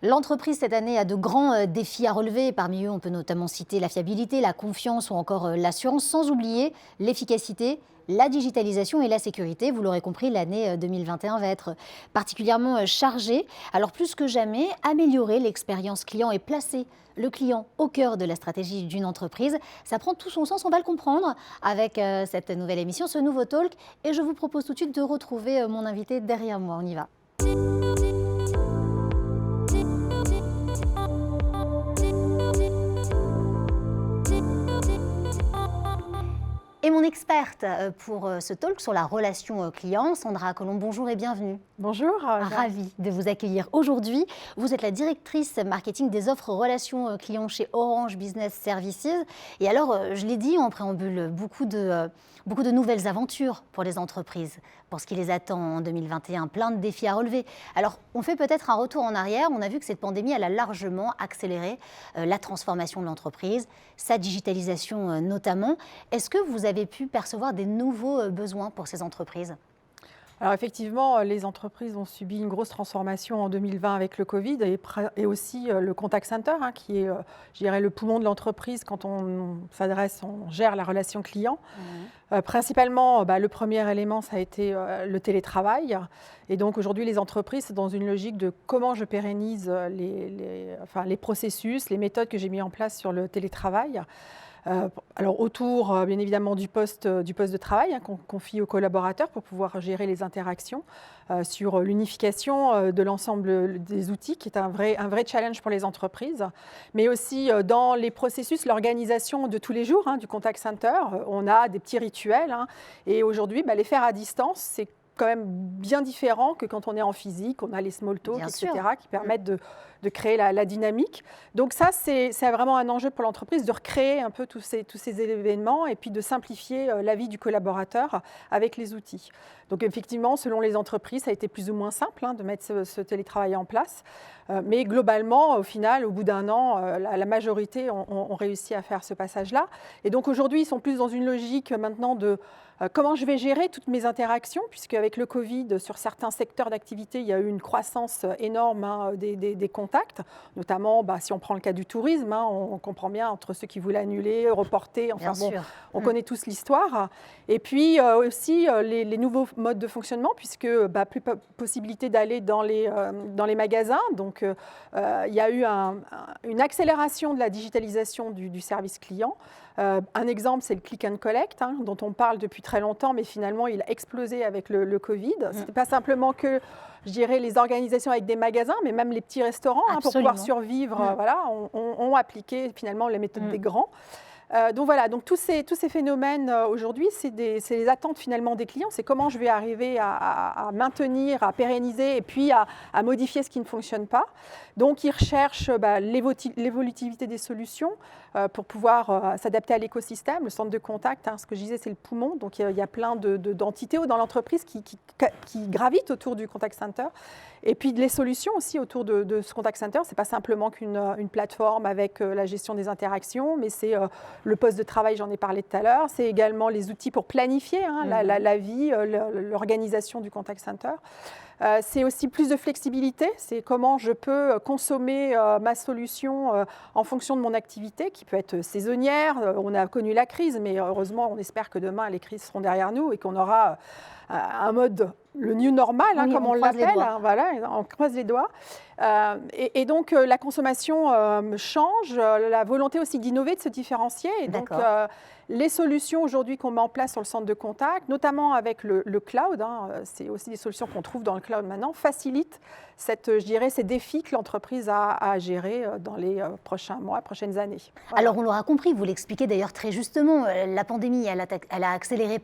L'entreprise cette année a de grands défis à relever. Parmi eux, on peut notamment citer la fiabilité, la confiance ou encore l'assurance, sans oublier l'efficacité, la digitalisation et la sécurité. Vous l'aurez compris, l'année 2021 va être particulièrement chargée. Alors plus que jamais, améliorer l'expérience client et placer le client au cœur de la stratégie d'une entreprise, ça prend tout son sens. On va le comprendre avec cette nouvelle émission, ce nouveau talk. Et je vous propose tout de suite de retrouver mon invité derrière moi. On y va. Et mon experte pour ce talk sur la relation client, Sandra Colomb, bonjour et bienvenue. Bonjour. Ravie de vous accueillir aujourd'hui. Vous êtes la directrice marketing des offres relations clients chez Orange Business Services. Et alors, je l'ai dit en préambule, beaucoup de nouvelles aventures pour les entreprises, pour ce qui les attend en 2021, plein de défis à relever. Alors, on fait peut-être un retour en arrière. On a vu que cette pandémie, elle a largement accéléré la transformation de l'entreprise, sa digitalisation notamment. Est-ce que vous avez pu percevoir des nouveaux besoins pour ces entreprises ? Alors effectivement, les entreprises ont subi une grosse transformation en 2020 avec le Covid et aussi le contact center, qui est, je dirais, le poumon de l'entreprise quand on gère la relation client. Principalement, le premier élément, ça a été le télétravail. Et donc aujourd'hui, les entreprises, c'est dans une logique de comment je pérennise les processus, les méthodes que j'ai mis en place sur le télétravail. Alors autour, bien évidemment, du poste de travail qu'on confie aux collaborateurs pour pouvoir gérer les interactions, sur l'unification de l'ensemble des outils, qui est un vrai challenge pour les entreprises, mais aussi dans les processus, l'organisation de tous les jours du contact center. On a des petits rituels et aujourd'hui, les faire à distance, c'est quand même bien différent que quand on est en physique, on a les small talk, etc., qui permettent de créer la dynamique. Donc ça, c'est vraiment un enjeu pour l'entreprise de recréer un peu tous ces événements et puis de simplifier la vie du collaborateur avec les outils. Donc effectivement, selon les entreprises, ça a été plus ou moins simple de mettre ce télétravail en place. Mais globalement, au final, au bout d'un an, la majorité ont réussi à faire ce passage-là. Et donc aujourd'hui, ils sont plus dans une logique maintenant de comment je vais gérer toutes mes interactions, puisque avec le Covid, sur certains secteurs d'activité, il y a eu une croissance énorme des contacts, notamment si on prend le cas du tourisme, on comprend bien entre ceux qui voulaient annuler, reporter, on connaît tous l'histoire. Et puis aussi les nouveaux modes de fonctionnement, puisque plus possibilité d'aller dans les magasins. Donc il y a eu une accélération de la digitalisation du service client. Un exemple, c'est le click and collect, dont on parle depuis très longtemps, mais finalement, il a explosé avec le Covid. Ce n'était pas simplement que, je dirais, les organisations avec des magasins, mais même les petits restaurants, pour pouvoir survivre, ont appliqué finalement les méthodes des grands. Donc tous ces phénomènes aujourd'hui, c'est les attentes finalement des clients, c'est comment je vais arriver à maintenir, à pérenniser et puis à modifier ce qui ne fonctionne pas. Donc ils recherchent l'évolutivité des solutions pour pouvoir s'adapter à l'écosystème. Le centre de contact, ce que je disais, c'est le poumon, donc il y a plein d'entités dans l'entreprise qui gravitent autour du contact center. Et puis les solutions aussi autour de ce contact center, ce n'est pas simplement qu'une plateforme avec la gestion des interactions, mais c'est le poste de travail, j'en ai parlé tout à l'heure, c'est également les outils pour planifier la vie, l'organisation du contact center. C'est aussi plus de flexibilité, c'est comment je peux consommer ma solution en fonction de mon activité, qui peut être saisonnière. On a connu la crise, mais heureusement, on espère que demain, les crises seront derrière nous et qu'on aura un mode, le new normal, comme on l'appelle. On croise les doigts. Et donc, la consommation change, la volonté aussi d'innover, de se différencier. Et donc, les solutions aujourd'hui qu'on met en place sur le centre de contact, notamment avec le cloud, c'est aussi des solutions qu'on trouve dans le cloud maintenant, facilitent ces défis que l'entreprise a à gérer dans les prochains mois, prochaines années. Voilà. Alors, on l'aura compris, vous l'expliquez d'ailleurs très justement, la pandémie, elle a accéléré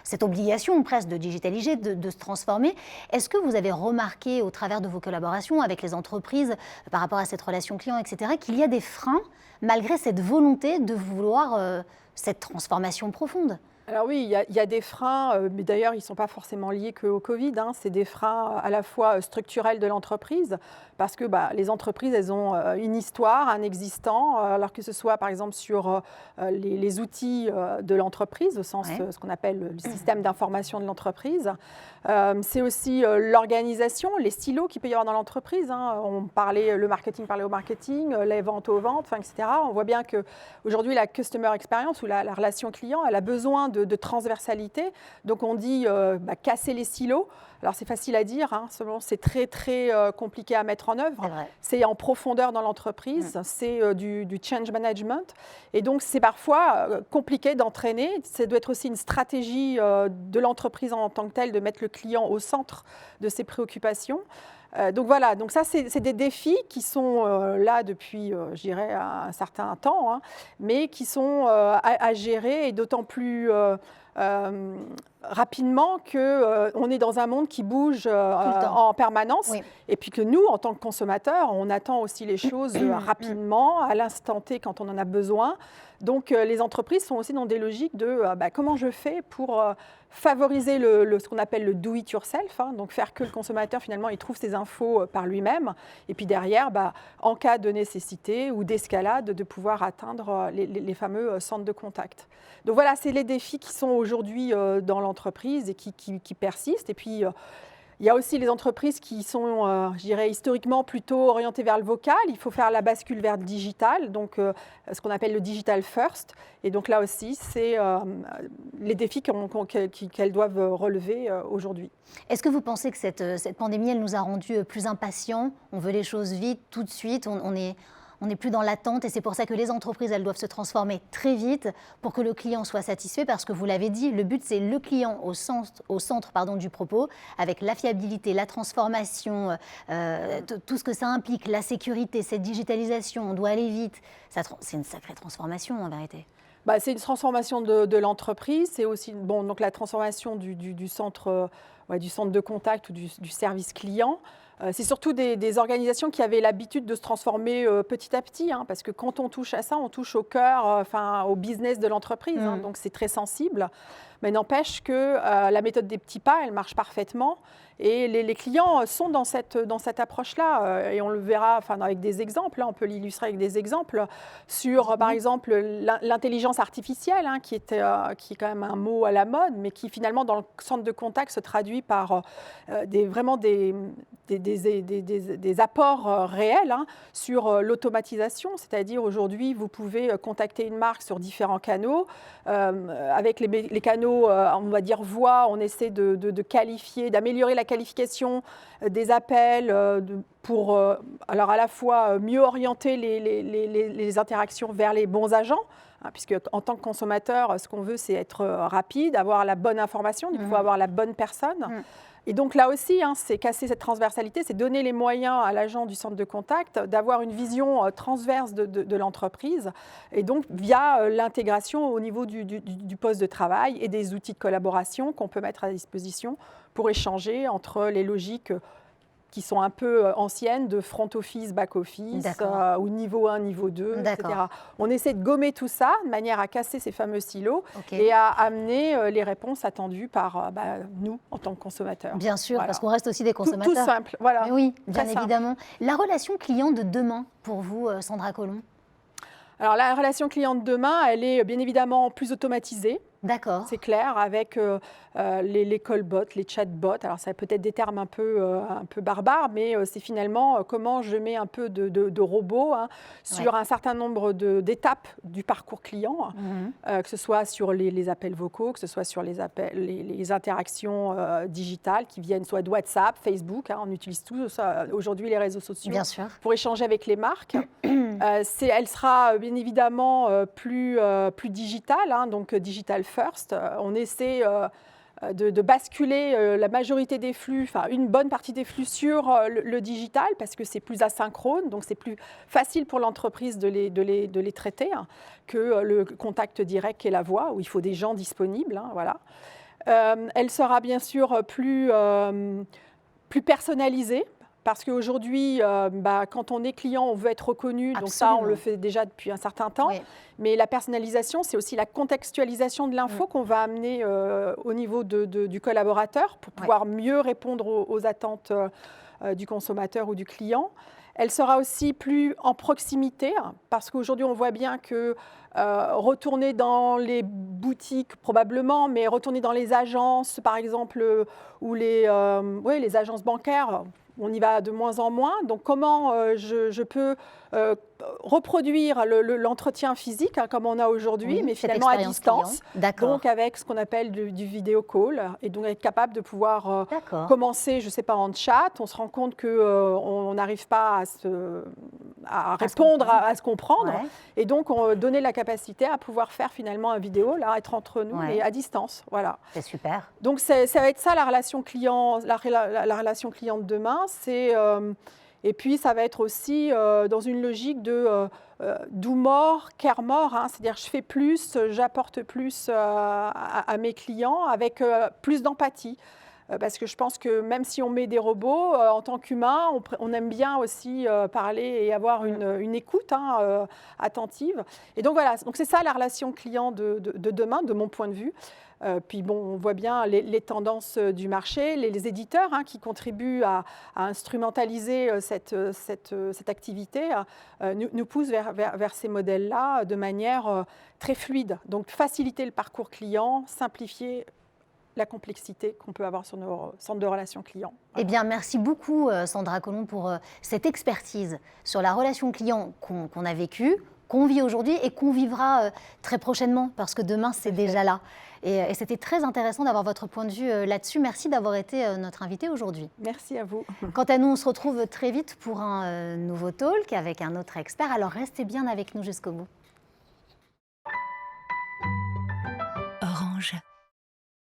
cette obligation presque de digitaliser, de se transformer. Est-ce que vous avez remarqué au travers de vos collaborations avec les entreprises par rapport à cette relation client, etc., qu'il y a des freins malgré cette volonté de vouloir cette transformation profonde ? Alors oui, il y a des freins, mais d'ailleurs, ils ne sont pas forcément liés qu'au Covid, hein. C'est des freins à la fois structurels de l'entreprise, parce que les entreprises, elles ont une histoire, un existant, alors que ce soit par exemple sur les outils de l'entreprise, au sens ce qu'on appelle le système d'information de l'entreprise. C'est aussi l'organisation, les silos qu'il peut y avoir dans l'entreprise, hein. Le marketing parlait au marketing, les ventes aux ventes, etc. On voit bien qu'aujourd'hui, la customer experience ou la relation client, elle a besoin de transversalité. Donc on dit casser les silos. Alors c'est facile à dire, hein, c'est très très compliqué à mettre en œuvre. C'est en profondeur dans l'entreprise, c'est du change management. Et donc c'est parfois compliqué d'entraîner. Ça doit être aussi une stratégie de l'entreprise en tant que telle de mettre le client au centre de ses préoccupations. Donc voilà, donc ça c'est des défis qui sont là depuis, je dirais, un certain temps, hein, mais qui sont à gérer et d'autant plus rapidement qu'on est dans un monde qui bouge en permanence. Oui. Et puis que nous, en tant que consommateurs, on attend aussi les choses rapidement, à l'instant T quand on en a besoin. Donc les entreprises sont aussi dans des logiques de comment je fais pour favoriser ce qu'on appelle le do it yourself, hein, donc faire que le consommateur finalement il trouve ses infos par lui-même, et puis derrière, en cas de nécessité ou d'escalade, de pouvoir atteindre les fameux centres de contact. Donc voilà, c'est les défis qui sont aujourd'hui dans l'entreprise et qui persistent. Et puis il y a aussi les entreprises qui sont, je dirais, historiquement plutôt orientées vers le vocal. Il faut faire la bascule vers le digital, donc ce qu'on appelle le digital first. Et donc là aussi, c'est les défis qu'elles doivent relever aujourd'hui. Est-ce que vous pensez que cette pandémie, elle nous a rendus plus impatients? On veut les choses vite, tout de suite, on n'est plus dans l'attente, et c'est pour ça que les entreprises, elles doivent se transformer très vite pour que le client soit satisfait, parce que vous l'avez dit, le but c'est le client au centre du propos, avec la fiabilité, la transformation, tout ce que ça implique, la sécurité, cette digitalisation, on doit aller vite. C'est une sacrée transformation en vérité. C'est une transformation de l'entreprise, c'est aussi donc la transformation du centre de contact ou du service client. C'est surtout des organisations qui avaient l'habitude de se transformer petit à petit, hein, parce que quand on touche à ça, on touche au cœur, au business de l'entreprise, hein, donc c'est très sensible. Mais n'empêche que la méthode des petits pas, elle marche parfaitement. Et les clients sont dans cette approche-là. Et on le verra avec des exemples. Hein, on peut l'illustrer avec des exemples sur, par exemple, l'intelligence artificielle, hein, qui est quand même un mot à la mode, mais qui finalement, dans le centre de contact, se traduit par vraiment des apports réels, hein, sur l'automatisation. C'est-à-dire, aujourd'hui, vous pouvez contacter une marque sur différents canaux. Avec les canaux, on va dire voix, on essaie de qualifier, d'améliorer la qualification des appels pour alors à la fois mieux orienter les interactions vers les bons agents, hein, puisque en tant que consommateur, ce qu'on veut, c'est être rapide, avoir la bonne information, il faut avoir la bonne personne. Et donc là aussi, hein, c'est casser cette transversalité, c'est donner les moyens à l'agent du centre de contact d'avoir une vision transverse de l'entreprise, et donc via l'intégration au niveau du poste de travail et des outils de collaboration qu'on peut mettre à disposition pour échanger entre les logiques qui sont un peu anciennes de front office, back office, ou niveau 1, niveau 2, etc. On essaie de gommer tout ça de manière à casser ces fameux silos et à amener les réponses attendues par nous en tant que consommateurs. Bien sûr, parce qu'on reste aussi des consommateurs. Tout simple, voilà. Mais oui, bien évidemment. La relation client de demain, pour vous, Sandra Collomb? Alors la relation client de demain, elle est bien évidemment plus automatisée. D'accord. C'est clair, avec les callbots, les chatbots. Alors, ça peut être des termes un peu barbares, mais c'est finalement comment je mets un peu de robots, hein, sur un certain nombre d'étapes du parcours client, que ce soit sur les appels vocaux, que ce soit sur les interactions digitales qui viennent soit de WhatsApp, Facebook. Hein, on utilise tous aujourd'hui les réseaux sociaux pour échanger avec les marques. Elle sera bien évidemment plus digitale, hein, donc digital first. On essaie de basculer la majorité des flux, enfin une bonne partie des flux sur le digital, parce que c'est plus asynchrone, donc c'est plus facile pour l'entreprise de les traiter, hein, que le contact direct et la voix, où il faut des gens disponibles. Hein, voilà. Elle sera bien sûr plus personnalisée, parce qu'aujourd'hui, quand on est client, on veut être reconnu. Donc ça, on le fait déjà depuis un certain temps. Oui. Mais la personnalisation, c'est aussi la contextualisation de l'info qu'on va amener au niveau du collaborateur pour pouvoir mieux répondre aux attentes du consommateur ou du client. Elle sera aussi plus en proximité, parce qu'aujourd'hui, on voit bien que retourner dans les boutiques, probablement, mais retourner dans les agences, par exemple, ou les agences bancaires, on y va de moins en moins. Donc, comment je peux reproduire l'entretien physique, comme on a aujourd'hui, mais finalement à distance. Donc, avec ce qu'on appelle du vidéo call. Et donc, être capable de pouvoir commencer, je ne sais pas, en chat. On se rend compte qu'on n'arrive pas à répondre, à se comprendre. Ouais. Et donc, donner la capacité à pouvoir faire finalement un vidéo, là, être entre nous, mais à distance. Voilà. C'est super. Donc, ça va être ça la relation client, la relation client de demain. Et puis, ça va être aussi dans une logique de do more, care more, c'est-à-dire je fais plus, j'apporte plus à mes clients avec plus d'empathie. Parce que je pense que même si on met des robots, en tant qu'humain, on aime bien aussi parler et avoir une écoute attentive. Et donc voilà, donc c'est ça la relation client de demain, de mon point de vue. Puis bon, on voit bien les tendances du marché, les éditeurs qui contribuent à instrumentaliser cette activité nous poussent vers ces modèles-là de manière très fluide. Donc faciliter le parcours client, simplifier la complexité qu'on peut avoir sur nos centres de relations clients. Voilà. Eh bien, merci beaucoup Sandra Colomb pour cette expertise sur la relation client qu'on a vécue, qu'on vit aujourd'hui et qu'on vivra très prochainement, parce que demain, c'est déjà là. Et c'était très intéressant d'avoir votre point de vue là-dessus. Merci d'avoir été notre invité aujourd'hui. Merci à vous. Quant à nous, on se retrouve très vite pour un nouveau talk avec un autre expert. Alors, restez bien avec nous jusqu'au bout.